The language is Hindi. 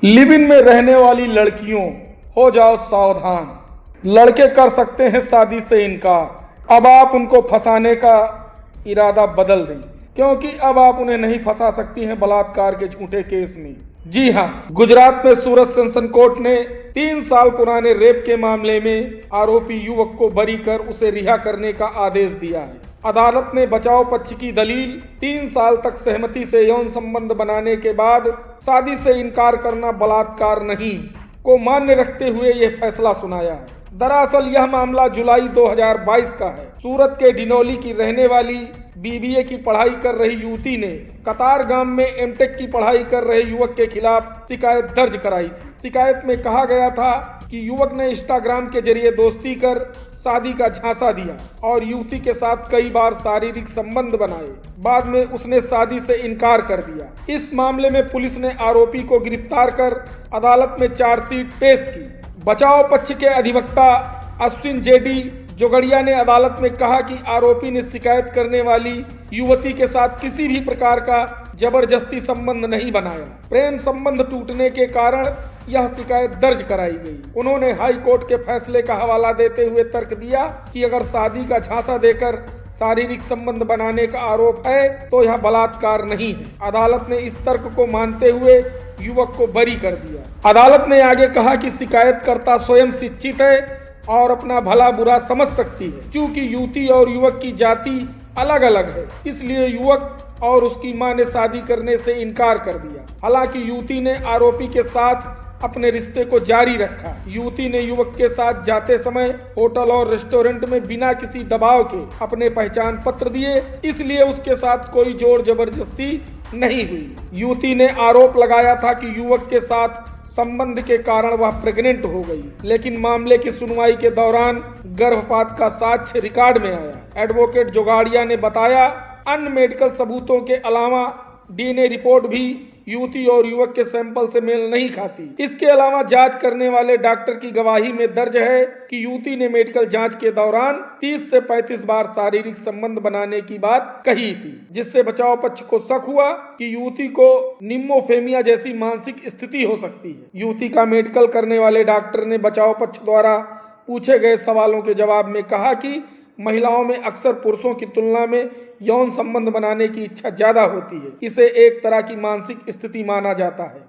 लिव इन में रहने वाली लड़कियों हो जाओ सावधान, लड़के कर सकते हैं शादी से इनकार। अब आप उनको फंसाने का इरादा बदल दें, क्योंकि अब आप उन्हें नहीं फंसा सकती हैं बलात्कार के झूठे केस में। जी हाँ, गुजरात में सूरत सेशन कोर्ट ने 3 साल पुराने रेप के मामले में आरोपी युवक को बरी कर उसे रिहा करने का आदेश दिया है। अदालत ने बचाव पक्ष की दलील 3 साल तक सहमति से यौन संबंध बनाने के बाद शादी से इनकार करना बलात्कार नहीं को मान्य रखते हुए यह फैसला सुनाया है। दरअसल यह मामला जुलाई 2022 का है। सूरत के डिनोली की रहने वाली बीबीए की पढ़ाई कर रही युवती ने कतार गांव में एमटेक की पढ़ाई कर रहे युवक के खिलाफ शिकायत दर्ज कराई थी। शिकायत में कहा गया था कि युवक ने इंस्टाग्राम के जरिए दोस्ती कर शादी का झांसा दिया और युवती के साथ कई बार शारीरिक संबंध बनाए। बाद में उसने शादी से इनकार कर दिया। इस मामले में पुलिस ने आरोपी को गिरफ्तार कर अदालत में चार्जशीट पेश की। बचाव पक्ष के अधिवक्ता अश्विन जेडी जोगड़िया ने अदालत में कहा कि आरोपी ने शिकायत करने वाली युवती के साथ किसी भी प्रकार का जबरदस्ती संबंध नहीं बनाया। प्रेम संबंध टूटने के कारण यह शिकायत दर्ज कराई गई। उन्होंने हाई कोर्ट के फैसले का हवाला देते हुए तर्क दिया कि अगर शादी का झांसा देकर शारीरिक संबंध बनाने का आरोप है तो यह बलात्कार नहीं है। अदालत ने इस तर्क को मानते हुए युवक को बरी कर दिया। अदालत ने आगे कहा कि शिकायतकर्ता स्वयं शिक्षित है और अपना भला बुरा समझ सकती है। चूंकि युवती और युवक की जाति अलग अलग है, इसलिए युवक और उसकी मां ने शादी करने से इनकार कर दिया। हालांकि युवती ने आरोपी के साथ अपने रिश्ते को जारी रखा। युवती ने युवक के साथ जाते समय होटल और रेस्टोरेंट में बिना किसी दबाव के अपने पहचान पत्र दिए, इसलिए उसके साथ कोई जोर जबरदस्ती नहीं हुई। युवती ने आरोप लगाया था कि युवक के साथ संबंध के कारण वह प्रेग्नेंट हो गई, लेकिन मामले की सुनवाई के दौरान गर्भपात का साक्ष्य रिकॉर्ड में आया। एडवोकेट जोगाड़िया ने बताया, अन्य मेडिकल सबूतों के अलावा डीएनए रिपोर्ट भी युवती और युवक के सैंपल से मेल नहीं खाती। इसके अलावा जांच करने वाले डॉक्टर की गवाही में दर्ज है कि युवती ने मेडिकल जांच के दौरान 30 से 35 बार शारीरिक संबंध बनाने की बात कही थी, जिससे बचाव पक्ष को शक हुआ कि युवती को निम्नोफेमिया जैसी मानसिक स्थिति हो सकती है। युवती का मेडिकल करने वाले डॉक्टर ने बचाव पक्ष द्वारा पूछे गए सवालों के जवाब में कहा कि महिलाओं में अक्सर पुरुषों की तुलना में यौन संबंध बनाने की इच्छा ज्यादा होती है। इसे एक तरह की मानसिक स्थिति माना जाता है।